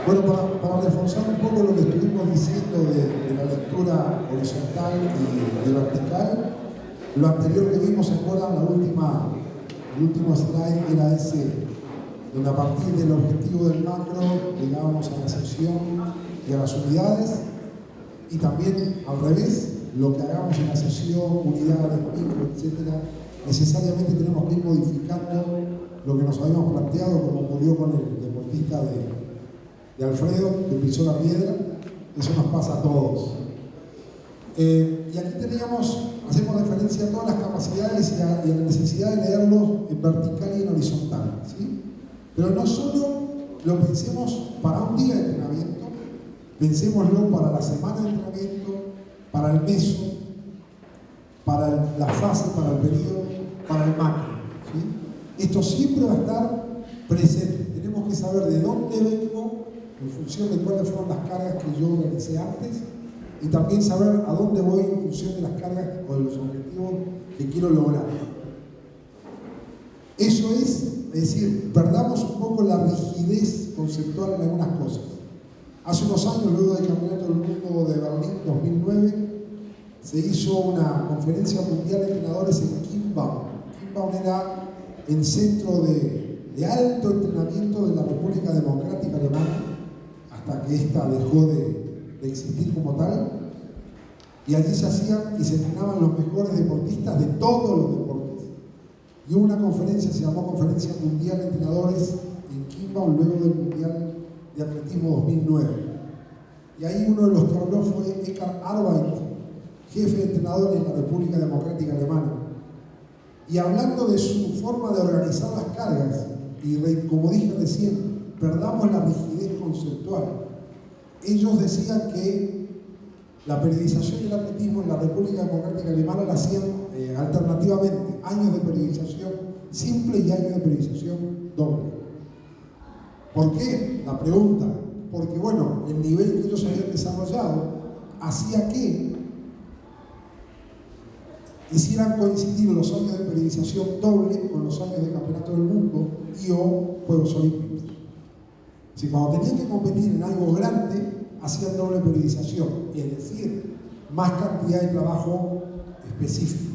Bueno, para reforzar un poco lo que estuvimos diciendo de la lectura horizontal y vertical, lo anterior que vimos, ¿se acuerdan? El último slide era ese, donde a partir del objetivo del macro llegábamos a la sección y a las unidades, y también al revés, lo que hagamos en la sección, unidades, micro, etc., necesariamente tenemos que ir modificando lo que nos habíamos planteado, como ocurrió con el deportista de Alfredo, que pisó la piedra. Eso nos pasa a todos. Y aquí hacemos referencia a todas las capacidades y a la necesidad de leerlos en vertical y en horizontal, ¿sí? Pero no solo lo pensemos para un día de entrenamiento, pensémoslo para la semana de entrenamiento, para el meso, para la fase, para el periodo, para el macro, ¿sí? Esto siempre va a estar presente. Tenemos que saber de dónde vengo en función de cuáles fueron las cargas que yo organicé antes, y también saber a dónde voy en función de las cargas o de los objetivos que quiero lograr. Eso es decir, perdamos un poco la rigidez conceptual en algunas cosas. Hace unos años, luego del Campeonato del Mundo de Berlín 2009, se hizo una conferencia mundial de entrenadores en Kimball. Kimball era el centro de alto entrenamiento de la República Democrática Alemana, hasta que ésta dejó de existir como tal, y allí se hacían y se entrenaban los mejores deportistas de todos los deportes. Y hubo una conferencia, se llamó Conferencia Mundial de Entrenadores en Kimball, luego del Mundial de Atletismo 2009. Y ahí uno de los que habló fue Eckhard Arbeit, jefe de entrenadores en la República Democrática Alemana. Y hablando de su forma de organizar las cargas, y como dije recién, perdamos la rigidez conceptual. Ellos decían que la periodización del atletismo en la República Democrática Alemana la hacían alternativamente, años de periodización simple y años de periodización doble. ¿Por qué? La pregunta. Porque, bueno, el nivel que ellos habían desarrollado hacía que hicieran coincidir los años de periodización doble con los años de Campeonato del Mundo y o Juegos Olímpicos. Si cuando tenían que competir en algo grande, hacían doble periodización, es decir, más cantidad de trabajo específico.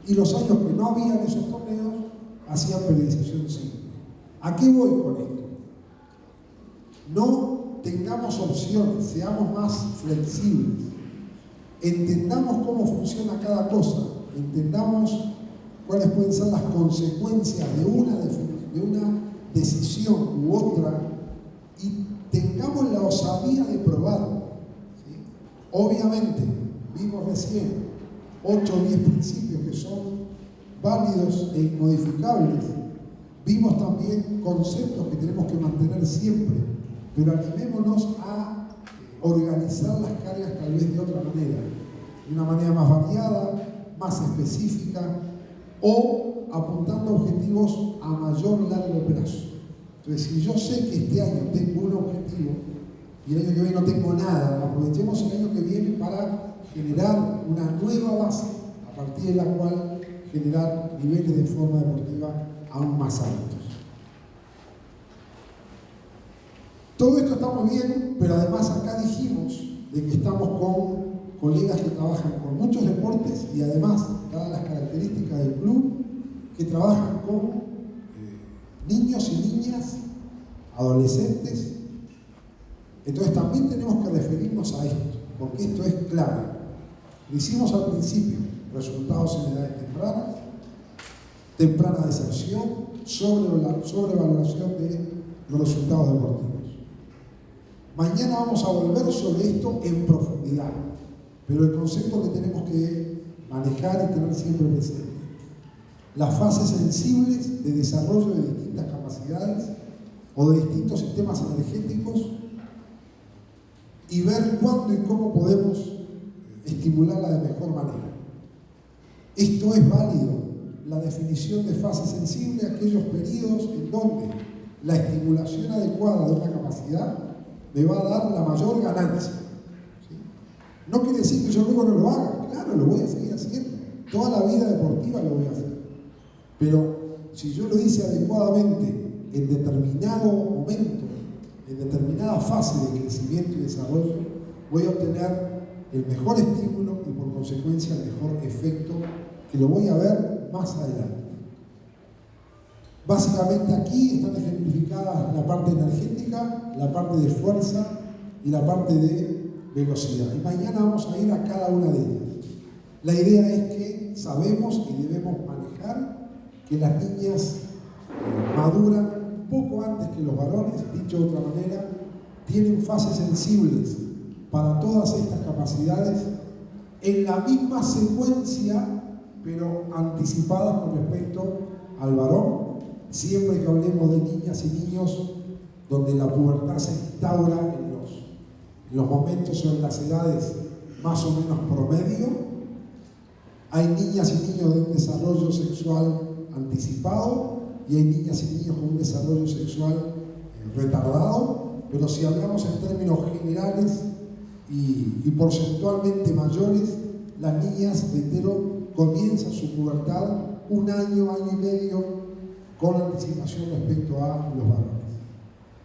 Y los años que no habían esos torneos, hacían periodización simple. ¿A qué voy con esto? No tengamos opciones, seamos más flexibles. Entendamos cómo funciona cada cosa, entendamos cuáles pueden ser las consecuencias de una decisión u otra, y tengamos la osadía de probarlo, ¿sí? Obviamente, vimos recién 8 o 10 principios que son válidos e inmodificables. Vimos también conceptos que tenemos que mantener siempre, pero animémonos a organizar las cargas tal vez de otra manera, de una manera más variada, más específica, o apuntando objetivos a mayor largo plazo. Entonces, si yo sé que este año tengo un objetivo y el año que viene no tengo nada, aprovechemos el año que viene para generar una nueva base a partir de la cual generar niveles de forma deportiva aún más altos. Todo esto está muy bien, pero además acá dijimos de que estamos con colegas que trabajan con muchos deportes y además, dadas las características del club, que trabajan con niños y niñas, adolescentes. Entonces también tenemos que referirnos a esto, porque esto es clave. Lo hicimos al principio, resultados en edades tempranas, temprana deserción, sobrevaloración de los resultados deportivos. Mañana vamos a volver sobre esto en profundidad, pero el concepto que tenemos que manejar y tener siempre presente: las fases sensibles de desarrollo de distintas capacidades o de distintos sistemas energéticos, y ver cuándo y cómo podemos estimularla de mejor manera. Esto es válido. La definición de fase sensible, aquellos periodos en donde la estimulación adecuada de una capacidad me va a dar la mayor ganancia. ¿Sí? No quiere decir que yo luego no lo haga. Claro, lo voy a seguir haciendo. Toda la vida deportiva lo voy a hacer. Pero si yo lo hice adecuadamente en determinado momento, en determinada fase de crecimiento y desarrollo, voy a obtener el mejor estímulo y por consecuencia el mejor efecto, que lo voy a ver más adelante. Básicamente aquí están ejemplificadas la parte energética, la parte de fuerza y la parte de velocidad. Y mañana vamos a ir a cada una de ellas. La idea es que sabemos y debemos manejar que las niñas maduran poco antes que los varones, dicho de otra manera, tienen fases sensibles para todas estas capacidades en la misma secuencia, pero anticipadas con respecto al varón, siempre que hablemos de niñas y niños donde la pubertad se instaura en los momentos o en las edades más o menos promedio. Hay niñas y niños de un desarrollo sexual anticipado y hay niñas y niños con un desarrollo sexual retardado, pero si hablamos en términos generales y porcentualmente mayores, las niñas, reitero, comienzan su pubertad un año, año y medio con anticipación respecto a los varones.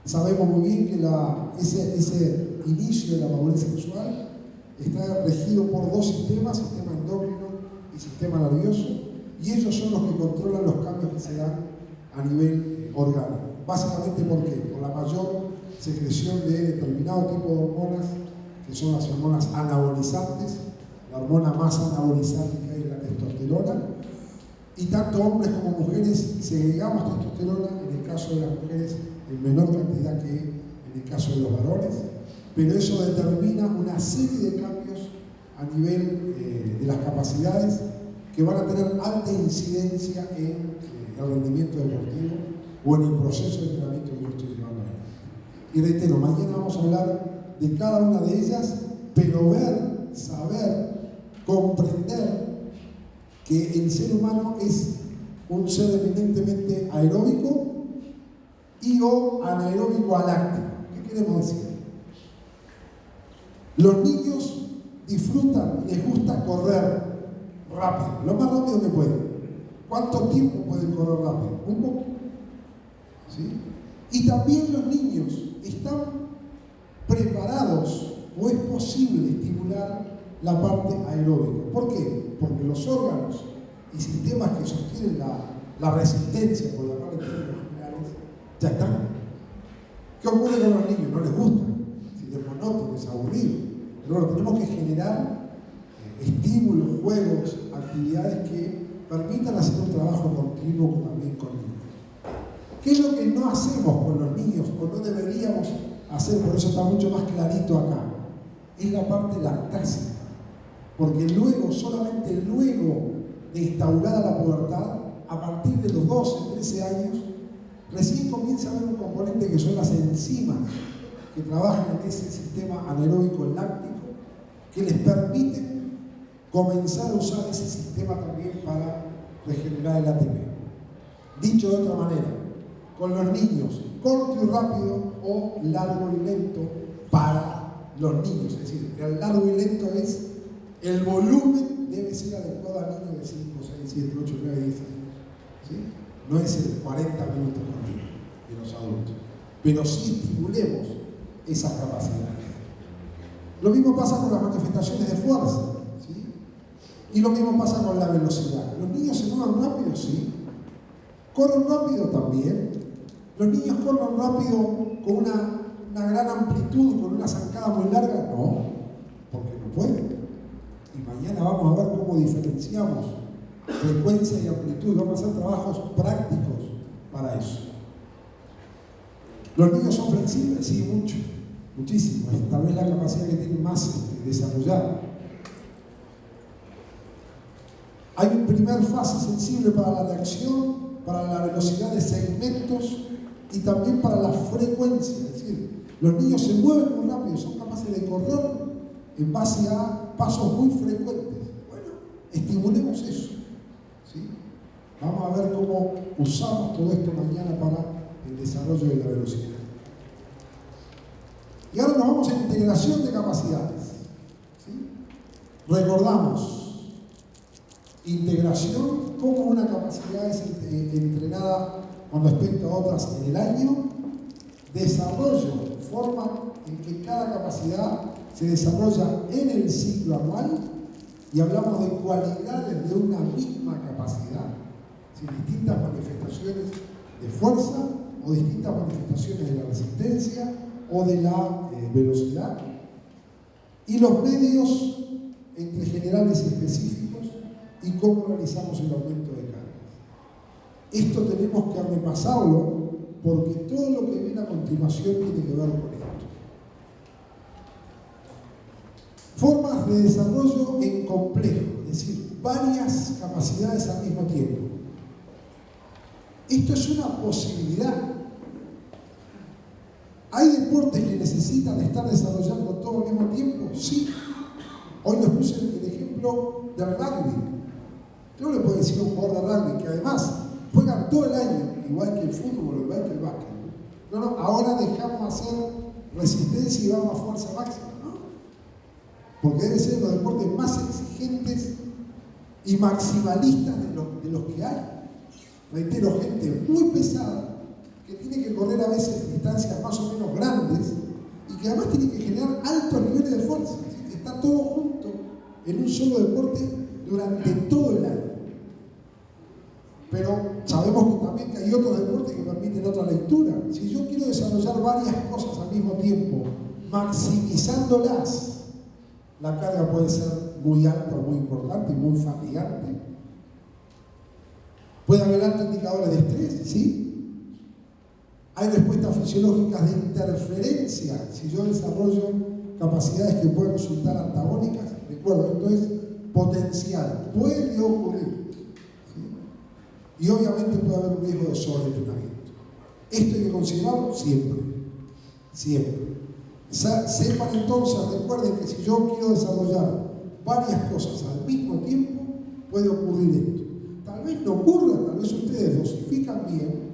Sabemos muy bien que ese inicio de la madurez sexual está regido por dos sistemas, sistema endocrino y sistema nervioso, y ellos son los que controlan los cambios que se dan a nivel orgánico. Básicamente, ¿por qué? Por la mayor secreción de determinado tipo de hormonas, que son las hormonas anabolizantes. La hormona más anabolizante que hay es la testosterona, y tanto hombres como mujeres segregamos testosterona, en el caso de las mujeres en menor cantidad que en el caso de los varones, pero eso determina una serie de cambios a nivel de las capacidades que van a tener alta incidencia en el rendimiento deportivo o en el proceso de entrenamiento que yo estoy llevando adelante. Y reitero, mañana vamos a hablar de cada una de ellas, pero ver, saber, comprender que el ser humano es un ser eminentemente aeróbico y o anaeróbico aláctico. ¿Qué queremos decir? Los niños disfrutan, les gusta correr rápido, lo más rápido que pueden. ¿Cuánto tiempo pueden correr rápido? Un poco. ¿Sí? Y también los niños están preparados o es posible estimular la parte aeróbica. ¿Por qué? Porque los órganos y sistemas que sostienen la resistencia, por llamarlo en términos generales, ya están. ¿Qué ocurre con los niños? No les gusta, si es monótono, es aburrido. Pero bueno, tenemos que generar estímulos, juegos, actividades que permitan hacer un trabajo continuo también con niños. ¿Qué es lo que no hacemos con los niños o no deberíamos hacer? Por eso está mucho más clarito acá. Es la parte lactancia. Porque luego, solamente luego de instaurada la pubertad, a partir de los 12, 13 años, recién comienza a haber un componente que son las enzimas que trabajan en ese sistema anaeróbico láctico, que les permiten comenzar a usar ese sistema también para regenerar el ATP. Dicho de otra manera, con los niños, corto y rápido o largo y lento para los niños. Es decir, el largo y lento es el volumen, debe ser adecuado a niños de 5, 6, 7, 8, 9, 10 años. ¿Sí? No es el 40 minutos por día de los adultos, pero sí estimulemos esas capacidades. Lo mismo pasa con las manifestaciones de fuerza, ¿sí? Y lo mismo pasa con la velocidad. ¿Los niños se mueven rápido? Sí. ¿Corren rápido? También. ¿Los niños corren rápido con una gran amplitud, con una zancada muy larga? No, porque no pueden. Y mañana vamos a ver cómo diferenciamos frecuencia y amplitud. Vamos a hacer trabajos prácticos para eso. ¿Los niños son flexibles? Sí, mucho. Muchísimo, es tal vez la capacidad que tienen más desarrollada. Hay una primera fase sensible para la reacción, para la velocidad de segmentos y también para la frecuencia. Es decir, los niños se mueven muy rápido, son capaces de correr en base a pasos muy frecuentes. Bueno, estimulemos eso. ¿Sí? Vamos a ver cómo usamos todo esto mañana para el desarrollo de la velocidad. Y ahora nos vamos a integración de capacidades. ¿Sí? Recordamos, integración, cómo una capacidad es entrenada con respecto a otras en el año. Desarrollo forma en que cada capacidad se desarrolla en el ciclo anual y hablamos de cualidades de una misma capacidad, ¿sí? Distintas manifestaciones de fuerza o distintas manifestaciones de la resistencia o de la velocidad, y los medios entre generales y específicos y cómo realizamos el aumento de cargas. Esto tenemos que repasarlo porque todo lo que viene a continuación tiene que ver con esto. Formas de desarrollo en complejo, es decir, varias capacidades al mismo tiempo. Esto es una posibilidad. ¿Hay deportes que necesitan estar desarrollando todo al mismo tiempo? Sí. Hoy les puse el ejemplo del rugby. No le puedo decir a un jugador de rugby que además juegan todo el año, igual que el fútbol o igual que el básquet. No, ahora dejamos hacer resistencia y vamos a fuerza máxima, ¿no? Porque debe ser los deportes más exigentes y maximalistas de los que hay. Reitero, gente muy pesada, que tiene que correr a veces distancias más o menos grandes y que además tiene que generar altos niveles de fuerza. Está todo junto en un solo deporte durante todo el año. Pero sabemos que también que hay otros deportes que permiten otra lectura. Si yo quiero desarrollar varias cosas al mismo tiempo, maximizándolas, la carga puede ser muy alta o muy importante y muy fatigante. Puede haber altos indicadores de estrés, ¿sí? Hay respuestas fisiológicas de interferencia. Si yo desarrollo capacidades que pueden resultar antagónicas, recuerdo, esto es potencial, puede ocurrir, ¿sí? Y obviamente puede haber un riesgo de sobreentrenamiento. Esto hay que considerarlo siempre, siempre. Sepan entonces, recuerden que si yo quiero desarrollar varias cosas al mismo tiempo, puede ocurrir esto. Tal vez no ocurra, tal vez ustedes dosifican bien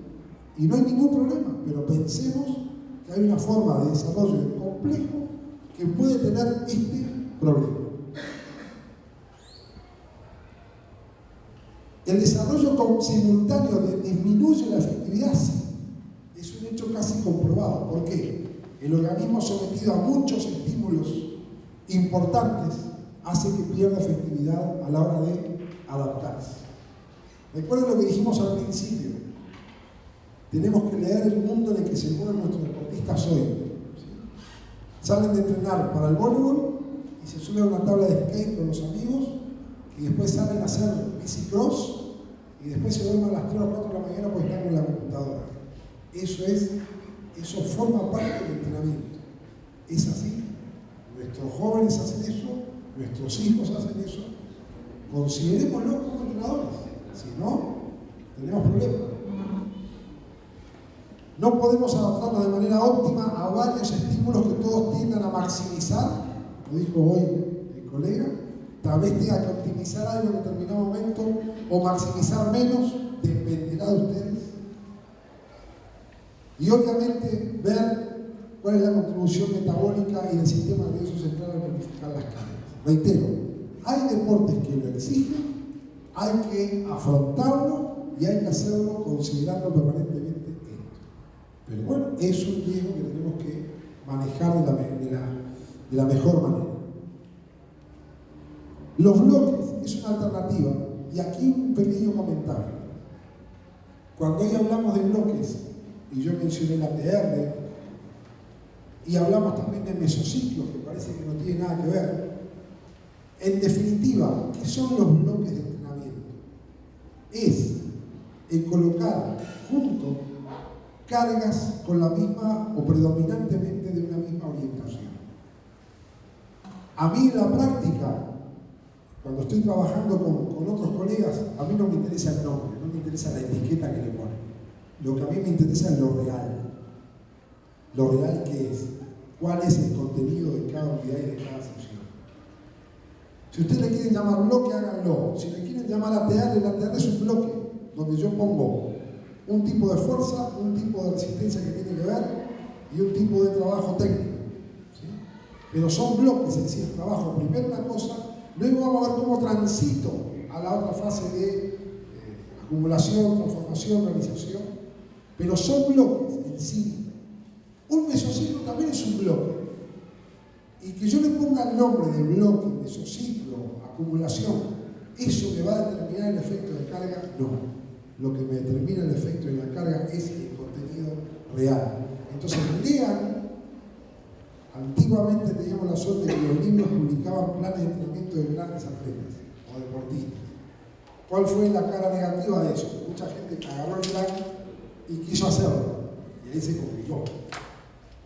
y no hay ningún problema, pero pensemos que hay una forma de desarrollo complejo que puede tener este problema. El desarrollo simultáneo disminuye la efectividad, sí. Es un hecho casi comprobado. ¿Por qué? El organismo sometido a muchos estímulos importantes hace que pierda efectividad a la hora de adaptarse. Recuerden lo que dijimos al principio. Tenemos que leer el mundo en el que se mueven nuestros deportistas hoy. Salen de entrenar para el voleibol y se suben a una tabla de skate con los amigos y después salen a hacer bicicross y después se duermen a las 3 o 4 de la mañana porque están con la computadora. Eso forma parte del entrenamiento. Es así. Nuestros jóvenes hacen eso, nuestros hijos hacen eso. Considerémoslo como entrenadores. Si no, tenemos problemas. No podemos adaptarnos de manera óptima a varios estímulos que todos tiendan a maximizar, lo dijo hoy el colega. Tal vez tenga que optimizar algo en determinado momento o maximizar menos, dependerá de ustedes. Y obviamente ver cuál es la contribución metabólica y del sistema nervioso central al planificar las cargas. Reitero, hay deportes que lo exigen, hay que afrontarlo y hay que hacerlo considerando permanentemente esto. Pero bueno, es un riesgo que tenemos que manejar de la mejor manera. Los bloques es una alternativa, y aquí un pequeño comentario. Cuando hoy hablamos de bloques, y yo mencioné la TR, y hablamos también de mesociclos, que parece que no tiene nada que ver, en definitiva, ¿qué son los bloques de entrenamiento? Es el colocar junto cargas con la misma o predominantemente de una misma orientación. A mí en la práctica, cuando estoy trabajando con otros colegas, a mí no me interesa el nombre, no me interesa la etiqueta que le ponen. Lo que a mí me interesa es lo real. Lo real que es, cuál es el contenido de cada unidad y de cada sesión. Si ustedes le quieren llamar bloque, háganlo. Si le quieren llamar ATR, el ATR es un bloque donde yo pongo un tipo de fuerza, un tipo de resistencia que tiene que ver y un tipo de trabajo técnico. ¿Sí? Pero son bloques, es decir, trabajo primero una cosa, luego vamos a ver cómo transito a la otra fase de acumulación, transformación, realización. Pero son bloques en sí. Un mesociclo también es que yo le ponga el nombre de bloque, mesociclo, acumulación, ¿eso me va a determinar el efecto de carga? No. Lo que me determina el efecto de la carga es el contenido real. Entonces, lean. Antiguamente teníamos la suerte de que los libros publicaban planes de entrenamiento de grandes atletas o deportistas. ¿Cuál fue la cara negativa de eso? Mucha gente agarró el plan y quiso hacerlo. Y ahí se complicó.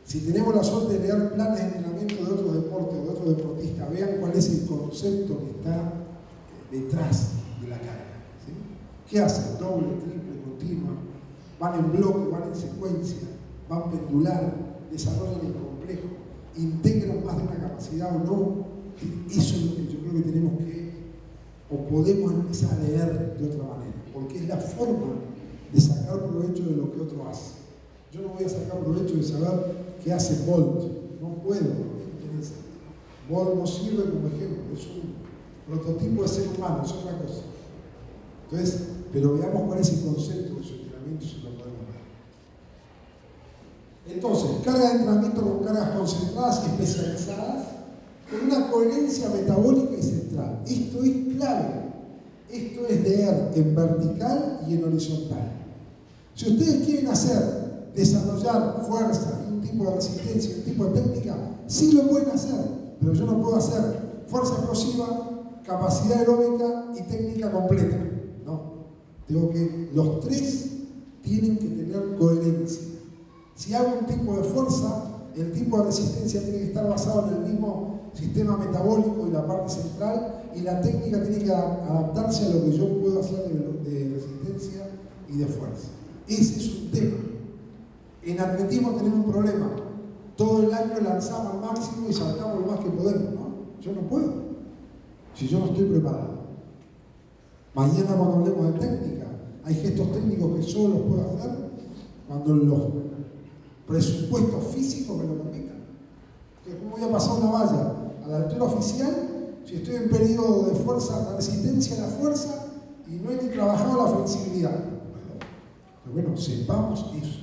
Si tenemos la suerte de leer planes de entrenamiento de otro deporte o de otro deportista, vean cuál es el concepto que está detrás de la carga. ¿Sí? ¿Qué hacen? Doble, triple, continua, van en bloque, van en secuencia, van pendular, desarrollan el complejo, integran más de una capacidad o no. Eso es lo que yo creo que tenemos que, o podemos empezar a leer de otra manera, porque es la forma de sacar provecho de lo que otro hace. Yo no voy a sacar provecho de saber qué hace Bolt, no puedo. Bolt no sirve como ejemplo, es un prototipo de ser humano, es otra cosa. Entonces, pero veamos cuál es el concepto de su entrenamiento si lo podemos ver. Entonces, carga de entrenamiento con cargas concentradas y especializadas, con una coherencia metabólica y central. Esto es clave. Esto es leer en vertical y en horizontal. Si ustedes quieren desarrollar fuerza, un tipo de resistencia, un tipo de técnica, sí lo pueden hacer, pero yo no puedo hacer fuerza explosiva, capacidad aeróbica y técnica completa. No. Tengo que, los tres tienen que tener coherencia. Si hago un tipo de fuerza, el tipo de resistencia tiene que estar basado en el mismo sistema metabólico y la parte central, y la técnica tiene que adaptarse a lo que yo puedo hacer de resistencia y de fuerza. Ese es un tema. En atletismo tenemos un problema. Todo el año lanzamos al máximo y saltamos lo más que podemos, ¿no? Yo no puedo, si yo no estoy preparado. Mañana cuando hablemos de técnica, hay gestos técnicos que solo los puedo hacer cuando los presupuestos físicos me lo permitan. Entonces, ¿cómo voy a pasar una valla a la altura oficial si estoy en periodo de fuerza, de resistencia a la fuerza y no he ni trabajado la flexibilidad? Pero bueno, sepamos eso.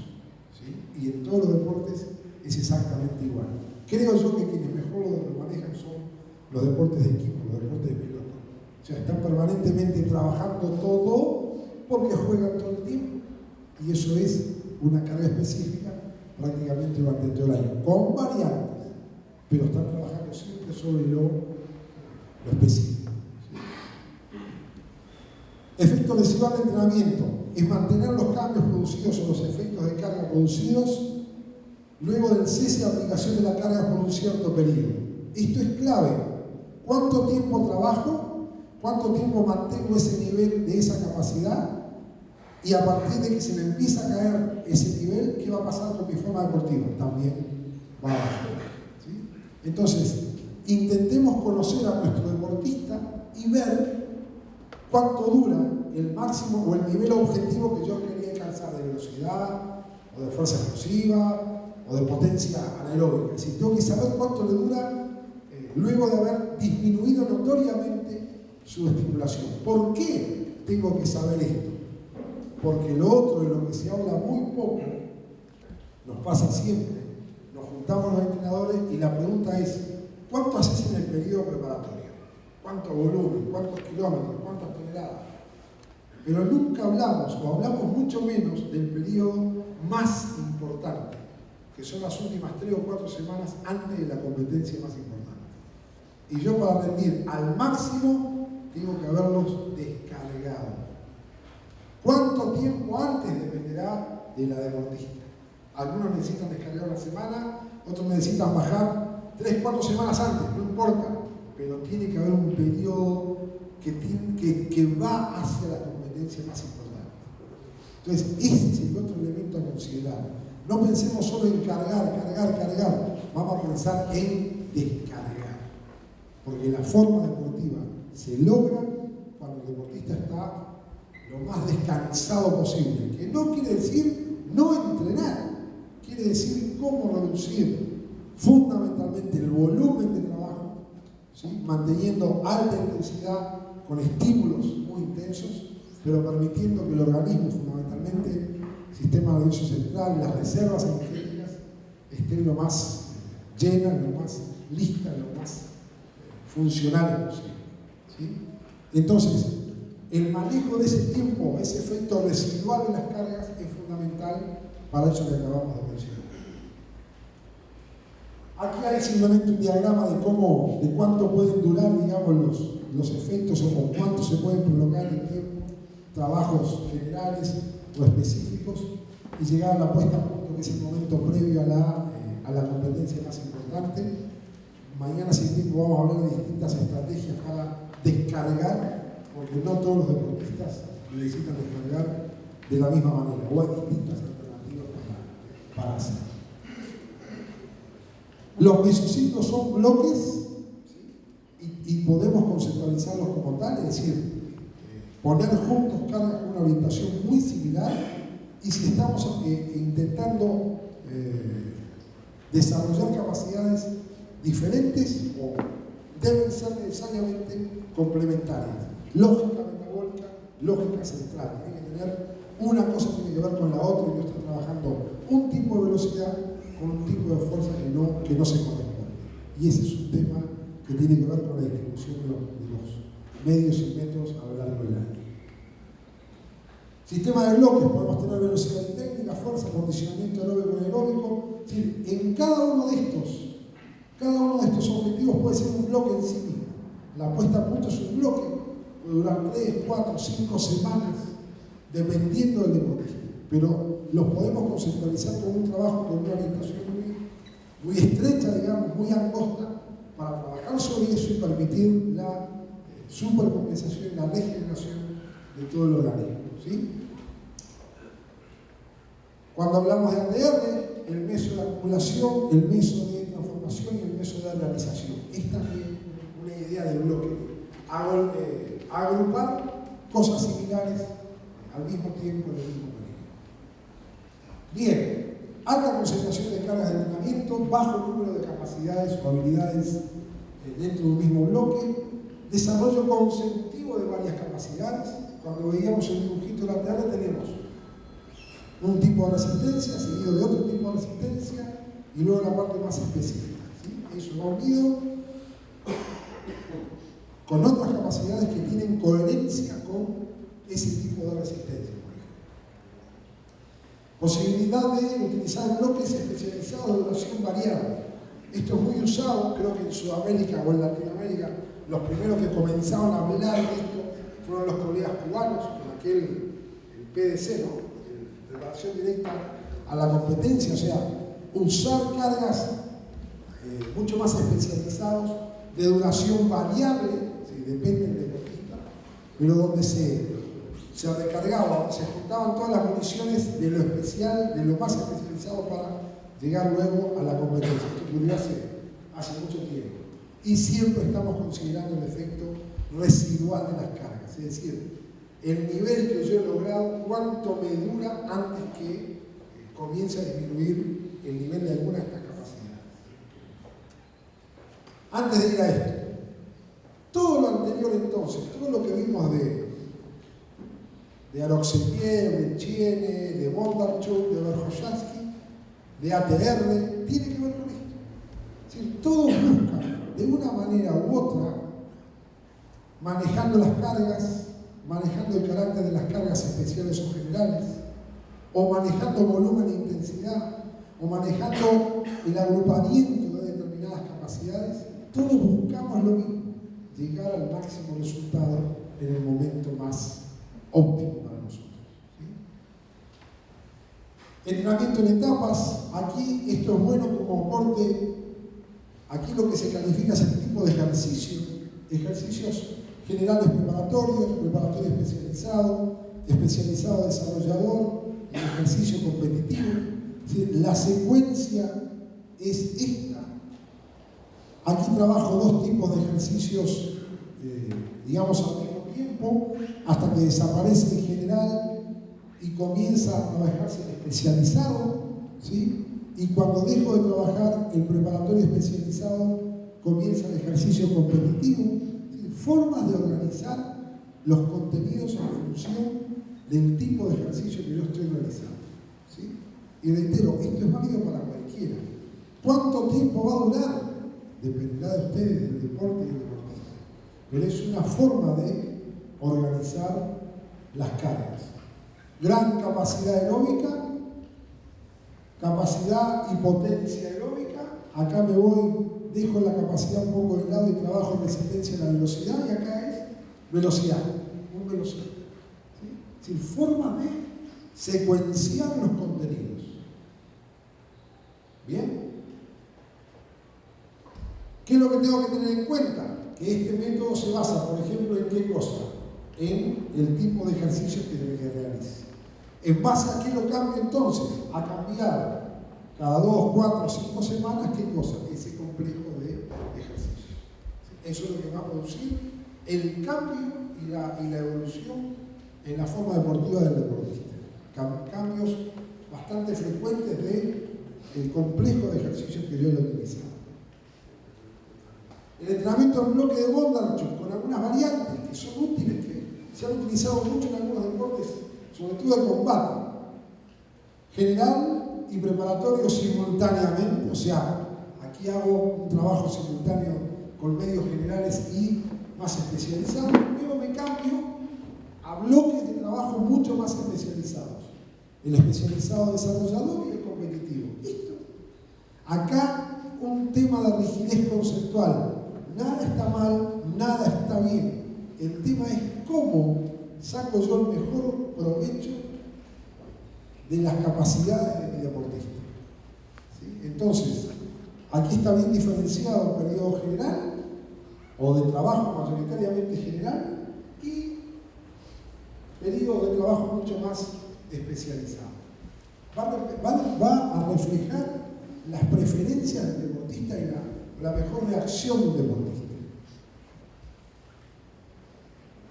¿Sí? Y en todos los deportes es exactamente igual. Creo yo que quienes mejor lo manejan son los deportes de equipo, los deportes de pelota. O sea, están permanentemente trabajando todo porque juegan todo el tiempo. Y eso es una carga específica prácticamente durante todo el año, con variantes, pero están trabajando siempre sobre lo específico. ¿Sí? Efecto lesivo del entrenamiento es mantener los cambios producidos o los efectos de carga producidos luego del cese de aplicación de la carga por un cierto periodo. Esto es clave. ¿Cuánto tiempo trabajo? ¿Cuánto tiempo mantengo ese nivel de esa capacidad? Y a partir de que se me empieza a caer ese nivel, ¿qué va a pasar con mi forma deportiva? También va a bajar. ¿Sí? Entonces, intentemos conocer a nuestro deportista y ver cuánto dura el máximo o el nivel objetivo que yo quería alcanzar de velocidad o de fuerza explosiva o de potencia anaeróbica. Es decir, tengo que saber cuánto le dura luego de haber disminuido notoriamente su estimulación. ¿Por qué tengo que saber esto? Porque lo otro, de lo que se habla muy poco, nos pasa siempre. Nos juntamos los entrenadores y la pregunta es, ¿cuánto haces en el periodo preparatorio? ¿Cuánto volumen? ¿Cuántos kilómetros? ¿Cuántas toneladas? Pero nunca hablamos, o hablamos mucho menos, del periodo más importante, que son las últimas 3 o 4 semanas antes de la competencia más importante. Y yo, para rendir al máximo, tengo que haberlos descargado. ¿Cuánto tiempo antes? Dependerá de la deportista. Algunos necesitan descargar una semana, otros necesitan bajar 3 o 4 semanas antes, no importa, pero tiene que haber un periodo que va hacia la competencia más importante. Entonces, ese es el otro elemento a considerar. No pensemos solo en cargar, vamos a pensar en descargar. Porque la forma deportiva se logra cuando el deportista está lo más descansado posible. Que no quiere decir no entrenar, quiere decir cómo reducir fundamentalmente el volumen de trabajo, ¿sí? Manteniendo alta intensidad con estímulos muy intensos, pero permitiendo que el organismo, fundamentalmente el sistema nervioso central, las reservas energéticas, estén lo más llena, lo más lista, lo más funcional posible, ¿sí? Entonces, el manejo de ese tiempo, ese efecto residual de las cargas es fundamental para eso que acabamos de mencionar. Aquí hay simplemente un diagrama de cuánto pueden durar, digamos, los efectos o con cuánto se pueden prolongar el tiempo, trabajos generales o específicos, y llegar a la puesta a punto, que es el momento previo a la competencia más importante. Mañana, sin tiempo, vamos a hablar de distintas estrategias para descargar, porque no todos los deportistas necesitan descargar de la misma manera, o hay distintas alternativas para hacerlo. Los mesociclos son bloques y podemos conceptualizarlos como tal, es decir, poner juntos cargas con una orientación muy similar, y si estamos intentando desarrollar capacidades diferentes o deben ser necesariamente complementarias. Lógica metabólica, lógica central. Tiene que tener una cosa, tiene que ver con la otra, y no está trabajando un tipo de velocidad con un tipo de fuerza que no se corresponde. Y ese es un tema que tiene que ver con la distribución de los medios y métodos a lo largo del año. Sistema de bloques, podemos tener velocidad y técnica, fuerza, condicionamiento aeróbico y aeróbico. Es decir, en cada uno de estos objetivos puede ser un bloque en sí mismo. La puesta a punto es un bloque, puede durar 3, 4, 5 semanas, dependiendo del deportista. Pero los podemos conceptualizar como un trabajo con una orientación muy estrecha, digamos, muy angosta, para trabajar sobre eso y permitir la supercompensación, la regeneración de todo el organismo, ¿sí? Cuando hablamos de ATR, el método de acumulación, el método de transformación y el método de realización. Es también una idea de bloque. Agrupar cosas similares al mismo tiempo en el mismo periodo. Bien, alta concentración de cargas de entrenamiento, bajo número de capacidades o habilidades dentro de un mismo bloque, desarrollo consecutivo de varias capacidades. Cuando veíamos el dibujito lateral tenemos un tipo de resistencia seguido de otro tipo de resistencia y luego la parte más específica, ¿sí? Eso va unido con otras capacidades que tienen coherencia con ese tipo de resistencia, por ejemplo. Posibilidad de utilizar bloques especializados de duración variable. Esto es muy usado, creo que en Sudamérica o en Latinoamérica los primeros que comenzaron a hablar de esto fueron los colegas cubanos, con el PDC, ¿no? Preparación directa a la competencia, o sea, usar cargas mucho más especializados, de duración variable, ¿sí? Depende del deportista, pero donde se recargaba, se juntaban todas las municiones de lo especial, de lo más especializado para llegar luego a la competencia. Esto ocurrió hace mucho tiempo. Y siempre estamos considerando el efecto residual de las cargas, es decir, el nivel que yo he logrado, cuánto me dura antes que comience a disminuir el nivel de alguna de estas capacidades. Antes de ir a esto, todo lo anterior entonces, todo lo que vimos de Aroxetier, de Chiene, de Bondarchuk, de Verkhoyanski, de ATR, tiene que ver con esto. Es decir, todos buscan de una manera u otra, manejando las cargas, manejando el carácter de las cargas especiales o generales, o manejando volumen e intensidad, o manejando el agrupamiento de determinadas capacidades, todos buscamos lo mismo, llegar al máximo resultado en el momento más óptimo para nosotros, ¿sí? Entrenamiento en etapas, aquí esto es bueno como aporte, aquí lo que se califica es el tipo de ejercicios generales preparatorio especializado desarrollador, el ejercicio competitivo. Es decir, la secuencia es esta. Aquí trabajo dos tipos de ejercicios, digamos, al mismo tiempo, hasta que desaparece el general y comienza a trabajarse el especializado, ¿sí? Y cuando dejo de trabajar el preparatorio especializado, comienza el ejercicio competitivo. Formas de organizar los contenidos en función del tipo de ejercicio que yo estoy realizando, ¿sí? Y reitero, esto es válido para cualquiera. ¿Cuánto tiempo va a durar? Dependerá de ustedes, del deporte y del deportista. Pero es una forma de organizar las cargas. Gran capacidad aeróbica, capacidad y potencia aeróbica. Acá me voy, dejo la capacidad un poco de lado y trabajo en resistencia a la velocidad, y acá es velocidad, un velocista. ¿Sí? Es decir, forma de secuenciar los contenidos. ¿Bien? ¿Qué es lo que tengo que tener en cuenta? Que este método se basa, por ejemplo, ¿en qué cosa? En el tipo de ejercicios que realice. ¿En base a qué lo cambio entonces? A cambiar cada 2, 4, 5 semanas, ¿qué cosa? Ese complejo de ejercicios. Eso es lo que va a producir el cambio y la evolución en la forma deportiva del deportista. Cambios bastante frecuentes del complejo de ejercicios que yo he utilizado. El entrenamiento en bloque de Bondarchuk con algunas variantes que son útiles, que se han utilizado mucho en algunos deportes, sobre todo el combate. General y preparatorio simultáneamente, o sea, aquí hago un trabajo simultáneo con medios generales y más especializados. Luego me cambio a bloques de trabajo mucho más especializados. El especializado desarrollador y el competitivo. ¿Listo? Acá un tema de rigidez conceptual. Nada está mal, nada está bien. El tema es cómo saco yo el mejor provecho de las capacidades de mi deportista. ¿Sí? Entonces, aquí está bien diferenciado el periodo general o de trabajo mayoritariamente general y periodo de trabajo mucho más especializado. Va a reflejar las preferencias del deportista y la mejor reacción de un deportista.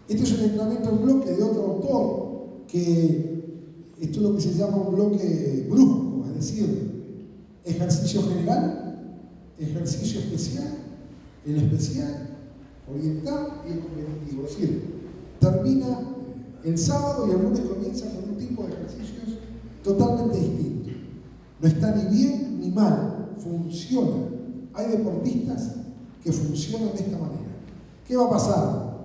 Este es un entrenamiento en bloque de otro autor, que esto es lo que se llama un bloque brusco, es decir, ejercicio general, ejercicio especial, el especial, oriental y el competitivo. Es decir, termina el sábado y el lunes comienza con un tipo de ejercicios totalmente distinto. No está ni bien ni mal, funciona. Hay deportistas que funcionan de esta manera. ¿Qué va a pasar?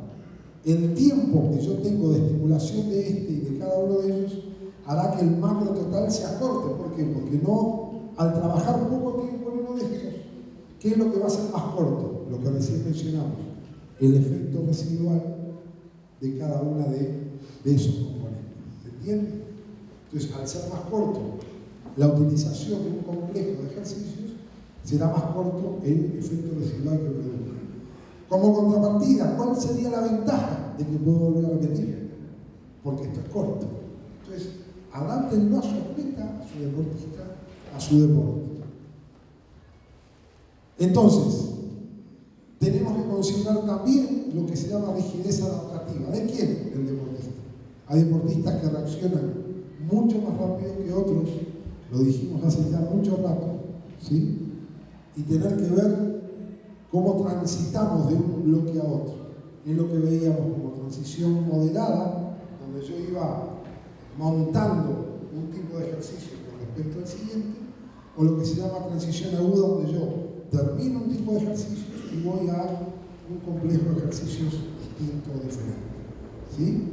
El tiempo que yo tengo de estimulación de este y de cada uno de ellos hará que el macro total se acorte. ¿Por qué? Porque no, al trabajar poco tiempo en uno de estos, ¿qué es lo que va a ser más corto? Lo que recién mencionamos, el efecto residual de cada una de esos componentes. ¿Se entiende? Entonces, al ser más corto la utilización de un complejo de ejercicios, será más corto el efecto residual que produce. Como contrapartida, ¿cuál sería la ventaja de que puedo volver a repetir? Porque esto es corto. Entonces, adáptenlo a su atleta, a su deportista, a su deporte. Entonces, tenemos que considerar también lo que se llama rigidez adaptativa. ¿De quién? Del deportista. Hay deportistas que reaccionan mucho más rápido que otros, lo dijimos hace ya mucho rato, ¿sí? Y tener que ver cómo transitamos de un bloque a otro. Es lo que veíamos como transición modelada, donde yo iba montando un tipo de ejercicio con respecto al siguiente, o lo que se llama transición aguda, donde yo termino un tipo de ejercicio y voy a un complejo de ejercicios distinto o diferente. ¿Sí?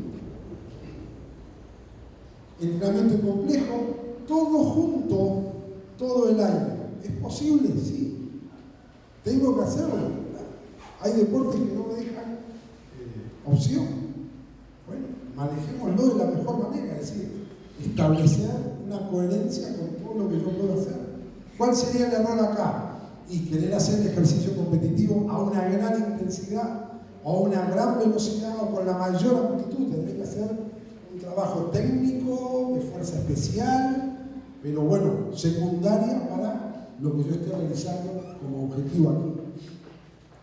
Entrenamiento complejo, todo junto, todo el año. ¿Es posible? Sí. ¿Tengo que hacerlo? Hay deportes que no me dejan opción. Bueno, manejémoslo de la mejor manera, es decir, establecer una coherencia con todo lo que yo puedo hacer. ¿Cuál sería el error acá? Y querer hacer el ejercicio competitivo a una gran intensidad o a una gran velocidad o con la mayor amplitud. Tendré que hacer un trabajo técnico, de fuerza especial, pero bueno, secundaria para lo que yo estoy realizando como objetivo aquí.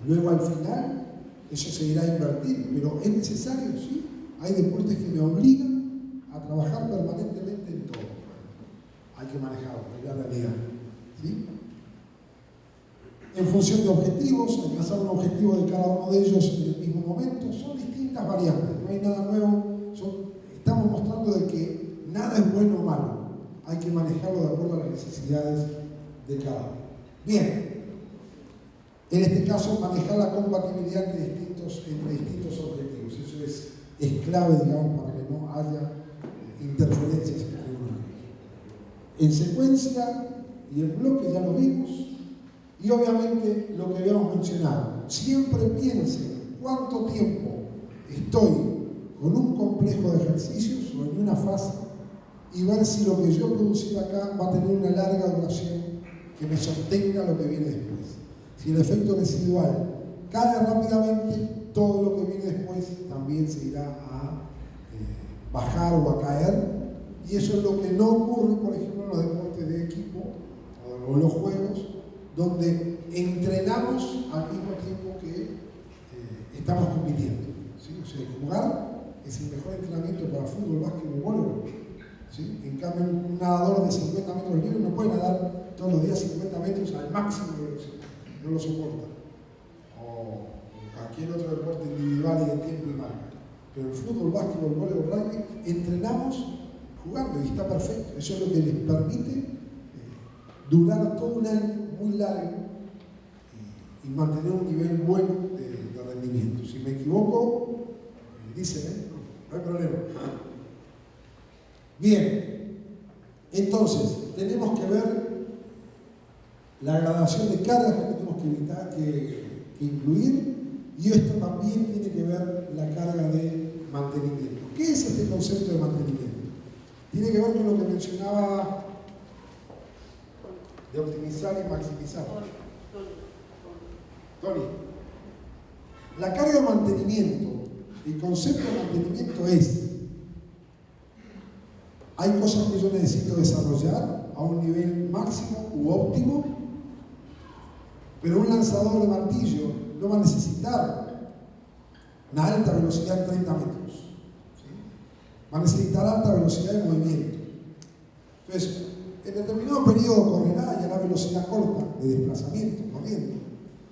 Luego al final, eso se irá a invertir, pero es necesario, sí. Hay deportes que me obligan a trabajar permanentemente en todo. Hay que manejarlo, es la realidad. ¿Sí? En función de objetivos, alcanzar un objetivo de cada uno de ellos en el mismo momento, son distintas variantes, no hay nada nuevo. Estamos mostrando de que nada es bueno o malo, hay que manejarlo de acuerdo a las necesidades de cada uno. Bien, en este caso manejar la compatibilidad entre distintos objetivos. Eso es clave, digamos, para que no haya interferencias entre uno. En secuencia y en bloque ya lo vimos. Y obviamente lo que habíamos mencionado, siempre piensen cuánto tiempo estoy con un complejo de ejercicios o en una fase y ver si lo que yo he producido acá va a tener una larga duración que me sostenga lo que viene después. Si el efecto residual cae rápidamente, todo lo que viene después también se irá a bajar o a caer, y eso es lo que no ocurre, por ejemplo, en los deportes de equipo o los juegos, donde entrenamos al mismo tiempo que estamos compitiendo. ¿Sí? O sea, jugar es el mejor entrenamiento para fútbol, básquetbol, voleibol. ¿Sí? En cambio, un nadador de 50 metros libres no puede nadar todos los días 50 metros al máximo de velocidad, no lo soporta. O cualquier otro deporte individual y de tiempo y marca. Pero el fútbol, básquetbol, voleibol, rugby, entrenamos jugando y está perfecto. Eso es lo que les permite durar todo un año muy largo y mantener un nivel bueno de rendimiento. Si me equivoco, dícenme, no hay problema. Bien, entonces tenemos que ver la gradación de cargas que tenemos que evitar, que incluir, y esto también tiene que ver la carga de mantenimiento. ¿Qué es este concepto de mantenimiento? Tiene que ver con lo que mencionaba de optimizar y maximizar. Tony, la carga de mantenimiento, el concepto de mantenimiento es: hay cosas que yo necesito desarrollar a un nivel máximo u óptimo, pero un lanzador de martillo no va a necesitar una alta velocidad en 30 metros. ¿Sí? Va a necesitar alta velocidad de movimiento. Entonces, en determinado periodo correrá y hará velocidad corta de desplazamiento, corriendo.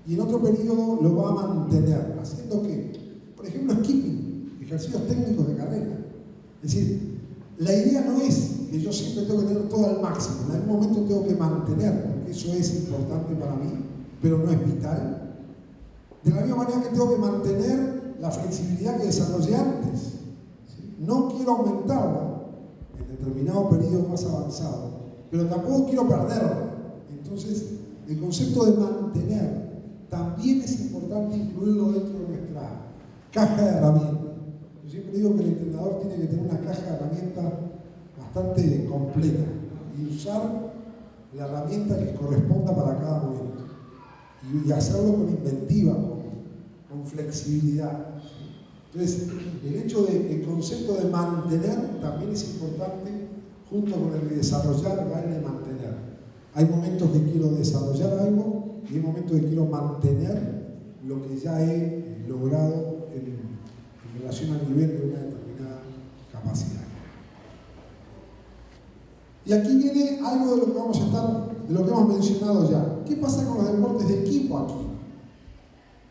Y en otro periodo lo va a mantener. ¿Haciendo qué? Por ejemplo, skipping, ejercicios técnicos de carrera. Es decir, la idea no es que yo siempre tengo que tener todo al máximo. En algún momento tengo que mantener, porque eso es importante para mí, pero no es vital. De la misma manera que tengo que mantener la flexibilidad que desarrollé antes. ¿Sí? No quiero aumentarla en determinado periodo más avanzado, pero tampoco quiero perderla. Entonces, el concepto de mantener también es importante incluirlo dentro de nuestra caja de herramientas. Yo siempre digo que el entrenador tiene que tener una caja de herramientas bastante completa y usar la herramienta que corresponda para cada momento y hacerlo con inventiva, con flexibilidad. Entonces, el concepto de mantener también es importante, junto con el de desarrollar, va el de mantener. Hay momentos que quiero desarrollar algo y hay momentos que quiero mantener lo que ya he logrado en relación al nivel de una determinada capacidad. Y aquí viene algo de lo que vamos a estar, de lo que hemos mencionado ya. ¿Qué pasa con los deportes de equipo aquí?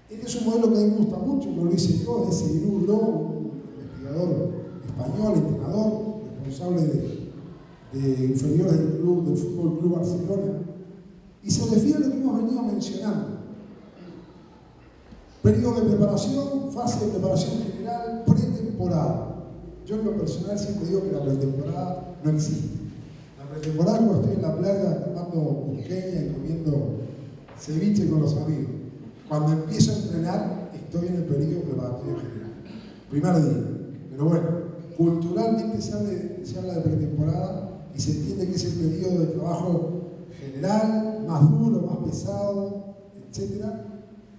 Este es un modelo que a mí me gusta mucho, lo hice yo, de Seguirú Lo, un investigador español, entrenador, responsable de inferiores del Fútbol Club Barcelona, y se refiere a lo que hemos venido mencionando. Periodo de preparación, fase de preparación general, pretemporada. Yo en lo personal siempre digo que la pretemporada no existe. La pretemporada es cuando estoy en la playa tomando busqueña y comiendo ceviche con los amigos. Cuando empiezo a entrenar, estoy en el periodo preparatorio general. Primer día. Pero bueno, culturalmente se habla de pretemporada y se entiende que es el periodo de trabajo general, más duro, más pesado, etc.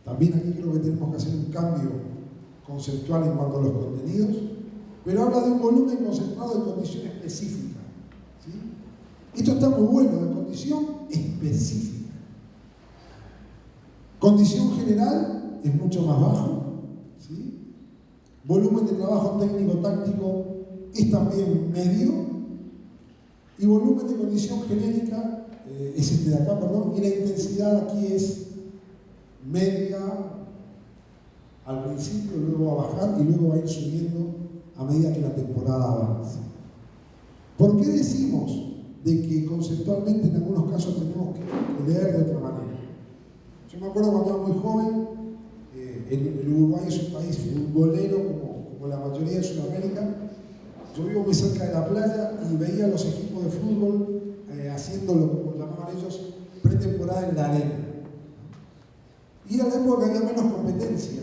También aquí creo que tenemos que hacer un cambio conceptual en cuanto a los contenidos, pero habla de un volumen concentrado de condición específica. ¿Sí? Esto está muy bueno, de condición específica. Condición general es mucho más bajo. ¿Sí? Volumen de trabajo técnico-táctico es también medio. Y volumen de condición genérica es este de acá, perdón, y la intensidad aquí es media al principio, luego va a bajar y luego va a ir subiendo a medida que la temporada avance. ¿Por qué decimos de que conceptualmente en algunos casos tenemos que leer de otra manera. Yo me acuerdo cuando era muy joven, el Uruguay es un país futbolero como la mayoría de Sudamérica. Yo vivo muy cerca de la playa y veía a los equipos de fútbol haciendo lo que llamaban ellos pretemporada en la arena. Y era la época que había menos competencia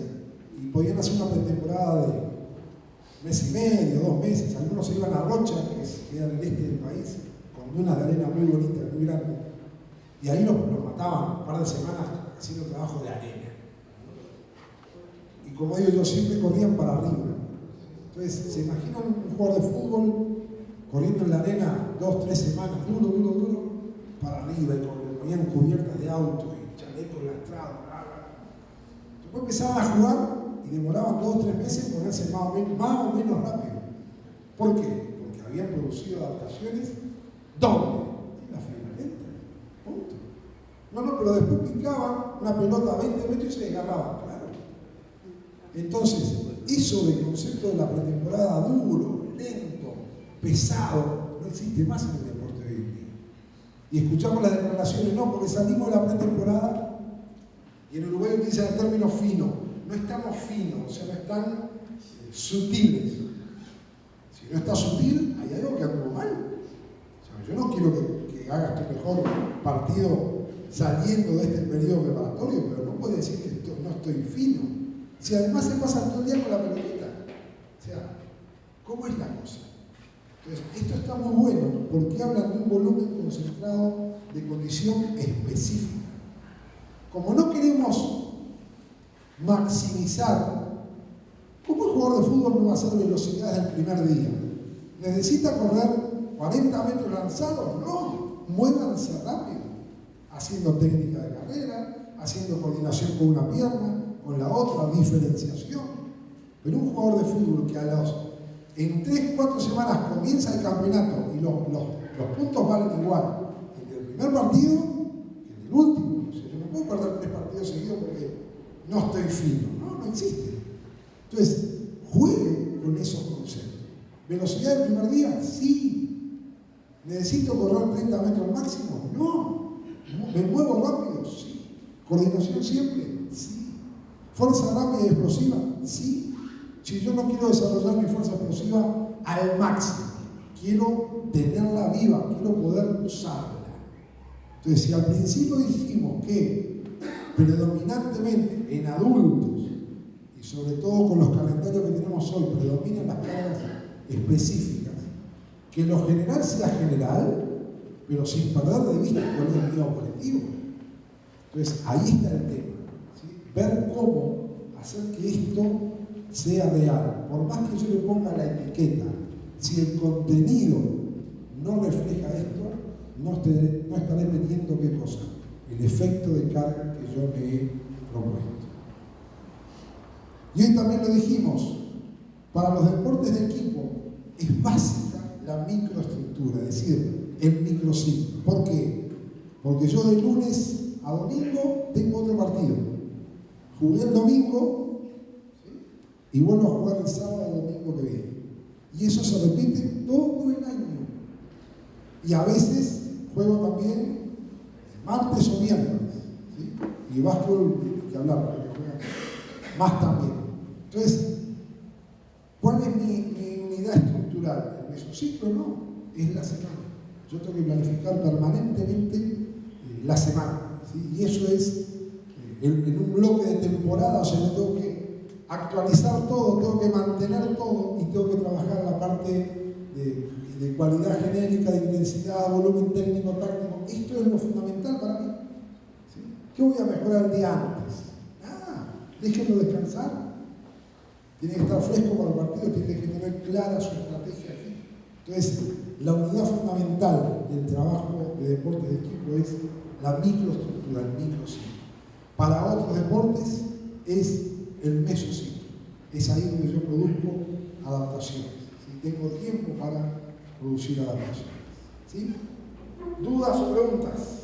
y podían hacer una pretemporada de mes y medio, 2 meses. Algunos se iban a Rocha, que queda en el este del país, con dunas de arena muy bonitas, muy grandes. Y ahí los mataban un par de semanas haciendo trabajo de arena. Y como digo yo, siempre corrían para arriba. Entonces, ¿se imaginan un jugador de fútbol corriendo en la arena 2, 3 semanas, duro, para arriba, y ponían cubiertas de autos y chalecos lastrados, Después empezaban a jugar y demoraban 2 o 3 meses en ponerse más o menos rápido. ¿Por qué? Porque habían producido adaptaciones. ¿Dónde? En la fibra lenta. Punto. No, pero después picaban una pelota a 20 metros y se desgarraban, claro. Entonces, eso del concepto de la pretemporada duro, lento, pesado, no existe más en el deporte de hoy en día. Y escuchamos las declaraciones, no, porque salimos de la pretemporada y en Uruguay utilizan el término fino. No estamos finos, o sea, no están sutiles. Si no está sutil, hay algo que anduvo mal. O sea, yo no quiero que hagas tu mejor partido saliendo de este periodo preparatorio, pero no puedes decir que no estoy fino. Si además se pasa todo el día con la pelotita. O sea, ¿cómo es la cosa? Entonces, esto está muy bueno porque hablan de un volumen concentrado de condición específica. Como no queremos maximizar, ¿cómo el jugador de fútbol no va a hacer velocidad del primer día? ¿Necesita correr 40 metros lanzados? No, muévanse rápido, haciendo técnica de carrera, haciendo coordinación con una pierna, con la otra, diferenciación. Pero un jugador de fútbol que en 3-4 semanas comienza el campeonato y los puntos valen igual el del primer partido que el del último. O sea, yo no puedo perder 3 partidos seguidos porque no estoy fino. No existe. Entonces, juegue con esos conceptos. ¿Velocidad del primer día? Sí. ¿Necesito correr 30 metros al máximo? No. ¿Me muevo rápido? Sí. ¿Coordinación siempre? Sí. ¿Fuerza rápida y explosiva? Sí. Si yo no quiero desarrollar mi fuerza explosiva al máximo, quiero tenerla viva, quiero poder usarla. Entonces, si al principio dijimos que predominantemente en adultos, y sobre todo con los calendarios que tenemos hoy, predominan las cargas específicas, que lo general sea general, pero sin perder de vista cuál es el mío objetivo. Entonces, ahí está el tema. Ver cómo hacer que esto sea real. Por más que yo le ponga la etiqueta, si el contenido no refleja esto, no estaré teniendo ¿qué cosa? El efecto de carga que yo me he propuesto. Y hoy también lo dijimos, para los deportes de equipo es básica la microestructura, es decir, el microciclo. ¿Por qué? Porque yo de lunes a domingo tengo otro partido. Jugué el domingo, ¿sí? Y vuelvo a jugar el sábado o domingo que viene. Y eso se repite todo el año. Y a veces juego también martes o miércoles, ¿sí? Y básquetbol, que hablar, porque juegan más también. Entonces, ¿cuál es mi unidad estructural? El mesociclo no, es la semana. Yo tengo que planificar permanentemente la semana, ¿sí? Y eso es en un bloque de temporada. O sea, yo tengo que actualizar todo, tengo que mantener todo y tengo que trabajar la parte de cualidad genérica, de intensidad, volumen técnico, táctico. Esto es lo fundamental para mí, ¿sí? ¿Qué voy a mejorar el día antes? Déjenlo descansar. Tiene que estar fresco para el partido, tiene que tener clara su estrategia aquí. Entonces, la unidad fundamental del trabajo de deportes de equipo es la microestructura, el microciclo. Para otros deportes es el mesociclo. Es ahí donde yo produzco adaptaciones. ¿Sí? Tengo tiempo para producir adaptaciones. ¿Sí? ¿Dudas o preguntas?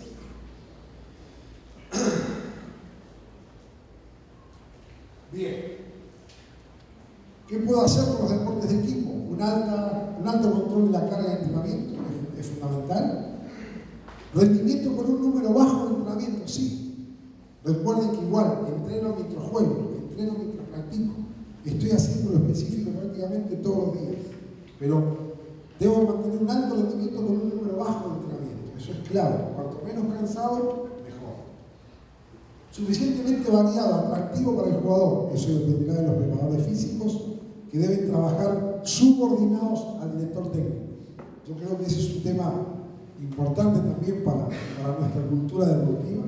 Bien. ¿Qué puedo hacer con los deportes de equipo? Un alto control de la carga de entrenamiento es es fundamental. Rendimiento con un número bajo de entrenamiento, sí. Recuerden que igual, entreno mientras juego, entreno mientras practico. Estoy haciendo lo específico prácticamente todos los días. Pero debo mantener un alto rendimiento con un número bajo de entrenamiento. Eso es clave. Cuanto menos cansado, mejor. Suficientemente variado, atractivo para el jugador. Eso dependerá de los preparadores físicos que deben trabajar subordinados al director técnico. Yo creo que ese es un tema importante también para nuestra cultura deportiva.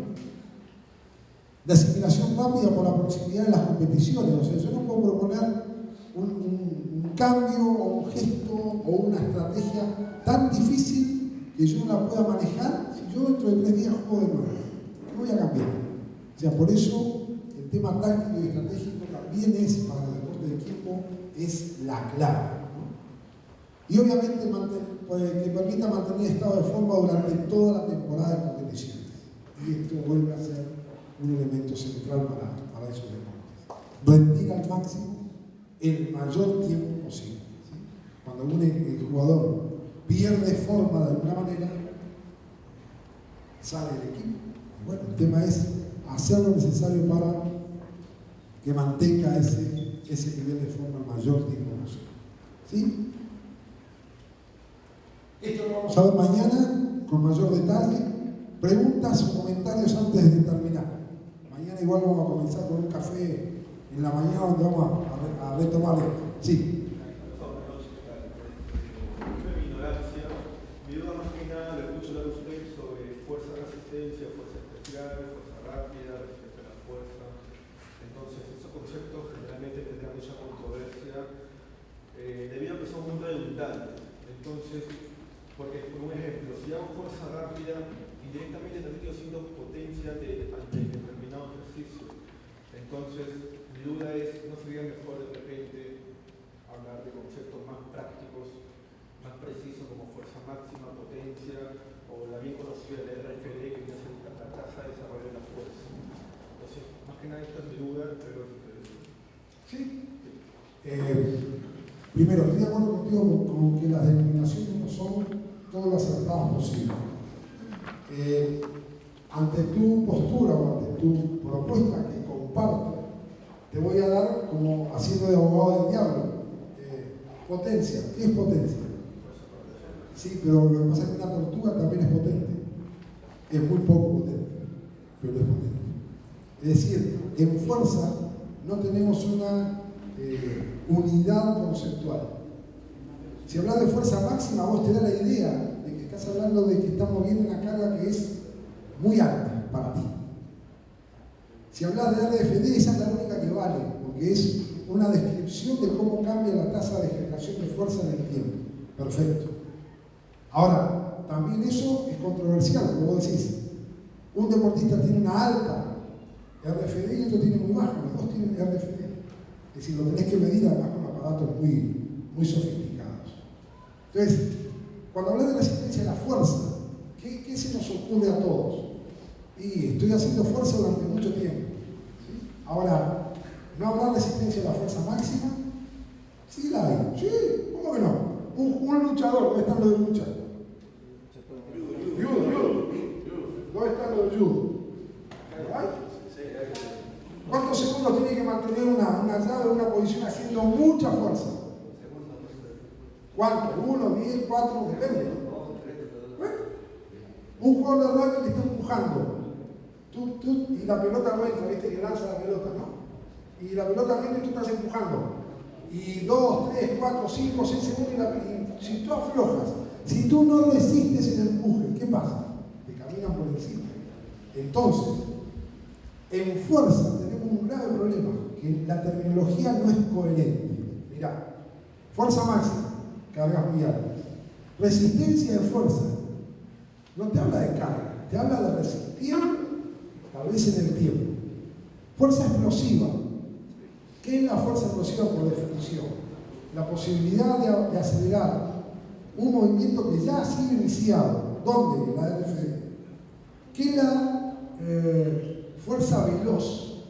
La asimilación rápida por la proximidad de las competiciones. O sea, yo no puedo proponer un cambio o un gesto o una estrategia tan difícil que yo no la pueda manejar si yo dentro de 3 días juego de nuevo. ¿Qué voy a cambiar? O sea, por eso el tema táctico y estratégico también es, para el deporte de equipo, es la clave, ¿no? Y obviamente que permita mantener estado de forma durante toda la temporada de competiciones. Y esto vuelve a ser un elemento central para esos deportes. Rendir al máximo el mayor tiempo posible, ¿sí? Cuando el jugador pierde forma de alguna manera, sale del equipo. Bueno, el tema es hacer lo necesario para que mantenga ese nivel de forma el mayor tiempo posible, ¿sí? Esto lo vamos a ver mañana con mayor detalle. Preguntas o comentarios antes de terminar. Mañana igual vamos a comenzar con un café en la mañana donde vamos a retomar esto. Sí. Mi duda más que nada, le escucho hablar a usted sobre fuerza de resistencia, fuerza especial, fuerza rápida, resistencia a la fuerza. Entonces, esos conceptos generalmente tendrán mucha controversia debido a que son muy redundantes. Entonces, porque, por un ejemplo, si hago fuerza rápida, indirectamente también estoy haciendo potencia ante determinado ejercicio. Entonces, mi duda es, ¿no sería mejor de repente hablar de conceptos más prácticos, más precisos, como fuerza máxima, potencia, o la bien conocida de RFD, que viene a ser la tasa de desarrollo de la fuerza? Entonces, más que nada esta es mi duda, pero... Sí. Primero, estoy de acuerdo contigo con que las denominaciones no son todas las acertadas posibles. Ante tu postura o ante tu propuesta que comparto, te voy a dar, como haciendo de abogado del diablo, potencia. ¿Qué es potencia? Sí, pero lo que pasa es que una tortuga también es potente. Es muy poco potente, pero es potente. Es decir, en fuerza no tenemos una unidad conceptual. Si hablas de fuerza máxima, vos te da la idea de que estás hablando de que estás moviendo una carga que es muy alta para ti. Si hablas de RFD, esa es la única que vale, porque es una descripción de cómo cambia la tasa de generación de fuerza en el tiempo. Perfecto. Ahora, también eso es controversial, como vos decís. Un deportista tiene una alta RFD y otro tiene muy baja, los dos tienen RFD. Es decir, lo tenés que medir además con aparatos muy sofisticados. Entonces, cuando hablas de resistencia a la fuerza, ¿qué se nos ocurre a todos? Y estoy haciendo fuerza durante mucho tiempo. ¿Sí? Ahora, ¿no habrá resistencia a la fuerza máxima? Sí la hay. Sí, ¿cómo que no? Un luchador, ¿dónde está lo de lucha? Judo. ¿Dónde está lo de judo? ¿Hay? ¿Cuántos segundos tiene que mantener una llave en una posición haciendo mucha fuerza? ¿Cuánto? 1, 10, 4, depende. Bueno, un jugador de rugby que está empujando. Y la pelota no entra, viste que lanza la pelota, ¿no? Y la pelota no entra y tú estás empujando. Y 2, 3, 4, 5, 6 segundos y si tú aflojas, si tú no resistes el empuje, ¿qué pasa? Te caminan por encima. Entonces, en fuerza tenemos un grave problema, que la terminología no es coherente. Mirá, fuerza máxima, cargas muy altas. Resistencia de fuerza, no te habla de carga, te habla de resistir, tal vez en el tiempo. Fuerza explosiva. ¿Qué es la fuerza explosiva por definición? La posibilidad de acelerar un movimiento que ya ha sido iniciado. ¿Dónde? En la RFD. ¿Qué es la fuerza veloz?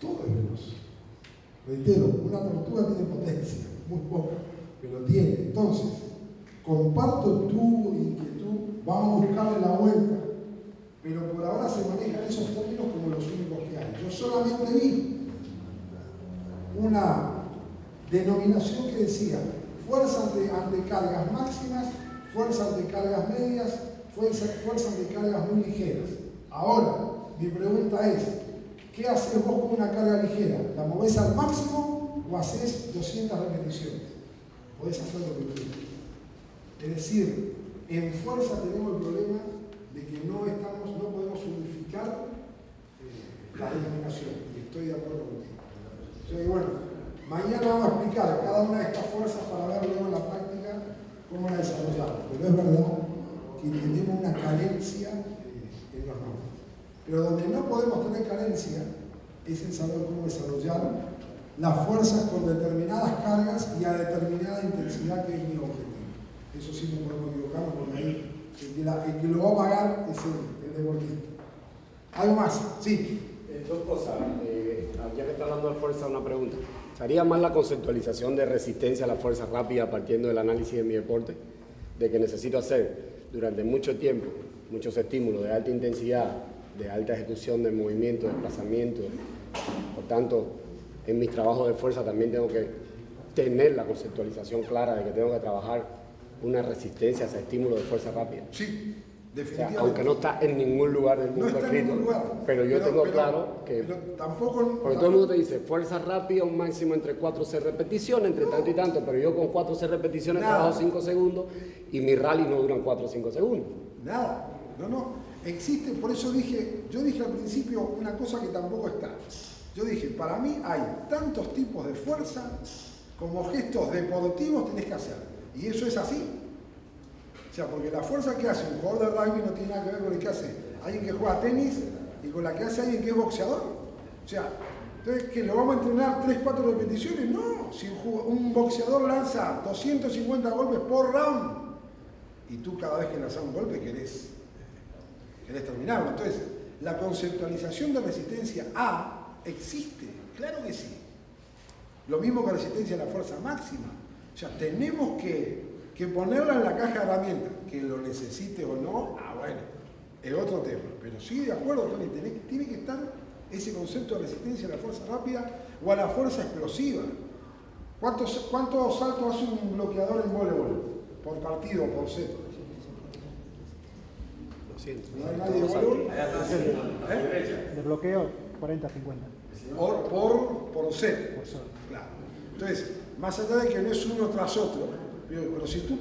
Todo es veloz. Reitero, una tortuga tiene potencia, muy poco, pero tiene. Entonces, comparto tu inquietud, vamos a buscarle la vuelta, pero por ahora se manejan esos términos como los únicos que hay. Yo solamente vi una denominación que decía fuerza ante cargas máximas, fuerza ante cargas medias, fuerza ante cargas muy ligeras. Ahora, mi pregunta es, ¿qué haces vos con una carga ligera? ¿La movés al máximo o haces 200 repeticiones? Podés hacer lo que quieras. Es decir, en fuerza tenemos el problema de que no podemos unificar la denominación. Y estoy de acuerdo contigo. O sea, bueno, mañana vamos a explicar cada una de estas fuerzas para ver luego en la práctica cómo la desarrollamos. Pero es verdad que tenemos una carencia en los nombres. Pero donde no podemos tener carencia es en saber cómo desarrollar las fuerzas con determinadas cargas y a determinada intensidad, que es mi objetivo. Eso sí no podemos equivocarnos, porque ahí el que lo va a pagar es el deportista. ¿Algo más? Sí. Dos cosas. Ya que está hablando de fuerza, una pregunta. ¿Sería más la conceptualización de resistencia a la fuerza rápida partiendo del análisis de mi deporte? De que necesito hacer durante mucho tiempo muchos estímulos de alta intensidad, de alta ejecución de movimiento, de desplazamiento. Por tanto, en mis trabajos de fuerza también tengo que tener la conceptualización clara de que tengo que trabajar una resistencia a ese estímulo de fuerza rápida. Sí, o definitivamente. sea, aunque no está en ningún lugar del mundo escrito, pero yo tengo claro que... Pero tampoco... Porque todo el mundo te dice, fuerza rápida, un máximo entre 4-6 repeticiones, entre tanto y tanto, pero yo con 4-6 repeticiones trabajo 5 segundos y mi rally no duran 4 o 5 segundos. Nada, no. Existe, por eso yo dije al principio una cosa que tampoco está. Yo dije, para mí hay tantos tipos de fuerza como gestos deportivos tenés que hacer. Y eso es así. O sea, porque la fuerza que hace un jugador de rugby no tiene nada que ver con el que hace alguien que juega tenis y con la que hace alguien que es boxeador. O sea, entonces, ¿que lo vamos a entrenar 3-4 repeticiones? No. Si un boxeador lanza 250 golpes por round y tú cada vez que lanzas un golpe querés terminarlo. Entonces, la conceptualización de resistencia A existe, claro que sí. Lo mismo que resistencia a la fuerza máxima. O sea, tenemos que ponerla en la caja de herramientas. Que lo necesite o no, bueno, es otro tema. Pero sí, de acuerdo, Tony, tiene que estar ese concepto de resistencia a la fuerza rápida o a la fuerza explosiva. ¿Cuántos saltos hace un bloqueador en voleibol? ¿Por partido o por set? 200. ¿No hay nadie de voleibol? De bloqueo, 40-50. Por set. Claro. Entonces, más allá de que no es uno tras otro, pero si tú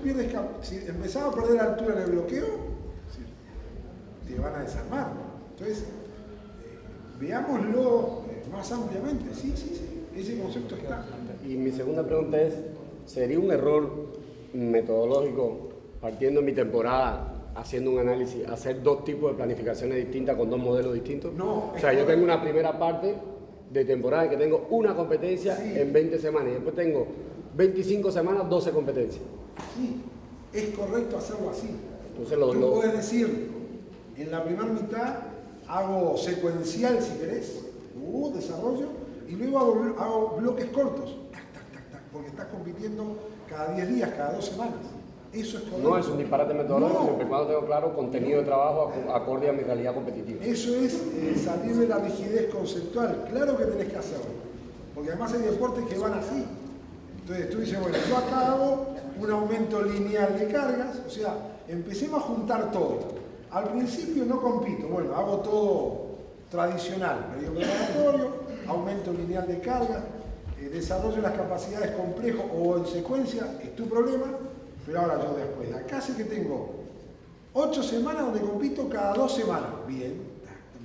si empezás a perder altura en el bloqueo, te van a desarmar. Entonces, veámoslo más ampliamente. Sí, ese concepto está. Y mi segunda pregunta es, ¿sería un error metodológico, partiendo en mi temporada, haciendo un análisis, hacer dos tipos de planificaciones distintas con dos modelos distintos? No. O sea, yo tengo una primera parte de temporada en que tengo una competencia en 20 semanas y después tengo 25 semanas, 12 competencias. Sí, es correcto hacerlo así. Entonces Tú puedes decir, en la primera mitad hago secuencial, si querés, desarrollo, y luego hago bloques cortos, tac, porque estás compitiendo cada 10 días, cada 2 semanas. Eso es correcto. No es un disparate metodológico, siempre y cuando tengo claro contenido de trabajo acorde a mi realidad competitiva. Eso es salir de la rigidez conceptual. Claro que tenés que hacerlo, porque además hay deportes que van así. Entonces tú dices, bueno, yo acá hago un aumento lineal de cargas, o sea, empecemos a juntar todo. Al principio no compito, bueno, hago todo tradicional, medio preparatorio, aumento lineal de cargas, desarrollo las capacidades complejas o en secuencia, es tu problema, pero ahora yo después, acá sé que tengo 8 semanas donde compito cada 2 semanas, bien,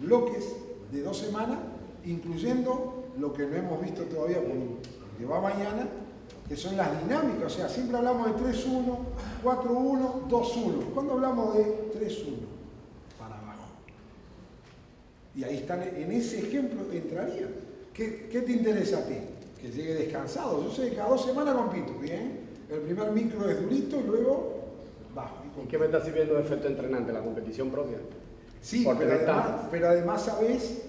bloques de 2 semanas, incluyendo lo que no hemos visto todavía porque va mañana, que son las dinámicas, o sea, siempre hablamos de 3-1, 4-1, 2-1. ¿Cuándo hablamos de 3-1? Para abajo. Y ahí están, en ese ejemplo entraría. ¿Qué te interesa a ti? Que llegue descansado. Yo sé que cada 2 semanas compito, bien. El primer micro es durito y luego bajo. ¿Y qué me está sirviendo de efecto entrenante? ¿La competición propia? Sí, pero además sabés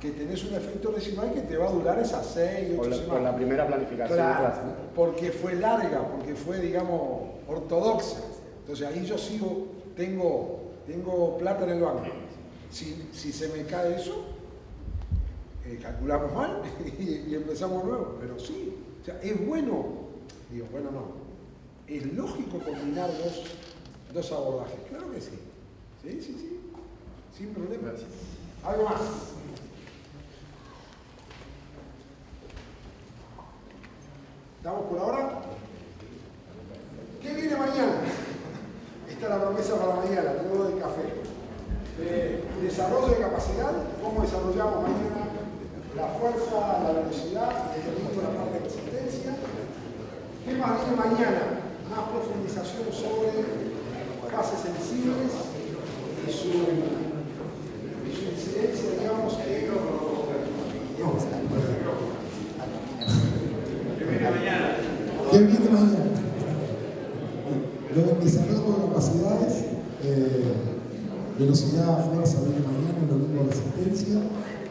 que tenés un efecto residual que te va a durar esas 6, 8 semanas. Con la primera planificación. Claro, porque fue larga, porque fue, digamos, ortodoxa. Entonces ahí yo sigo, tengo plata en el banco. Si se me cae eso, calculamos mal y empezamos nuevo. Pero sí, o sea, es bueno, digo, bueno no, es lógico combinar dos abordajes. Claro que sí. Sí, sin problema. Gracias. ¿Algo más? ¿Estamos por ahora? ¿Qué viene mañana? Esta es la promesa para mañana, luego del café. Desarrollo de capacidad, cómo desarrollamos mañana la fuerza, la velocidad, desde la parte de resistencia. ¿Qué más viene mañana? Más profundización sobre fases sensibles y su incidencia, digamos, ¿Qué viene mañana? Lo del desarrollo de capacidades, velocidad, fuerza, viene mañana, lo mismo resistencia.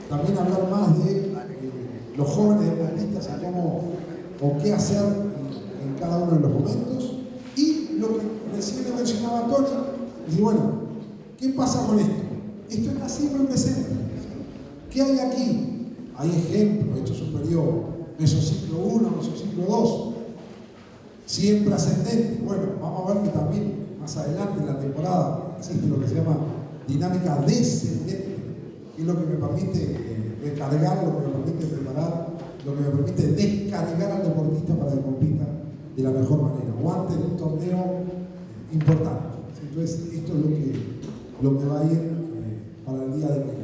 También hablar más de los jóvenes deportistas y cómo o qué hacer en cada uno de los momentos. Y lo que recién le mencionaba Tony, dice, bueno, ¿qué pasa con esto? Esto está siempre presente. ¿Qué hay aquí? Hay ejemplos, esto es un periodo mesociclo 1, mesociclo 2, siempre ascendente. Bueno, vamos a ver que también más adelante en la temporada existe lo que se llama dinámica descendente, que es lo que me permite recargar, lo que me permite preparar, lo que me permite descargar al deportista para que compita de la mejor manera, o antes de un torneo importante. Entonces, esto es lo que va a ir para el día de mañana.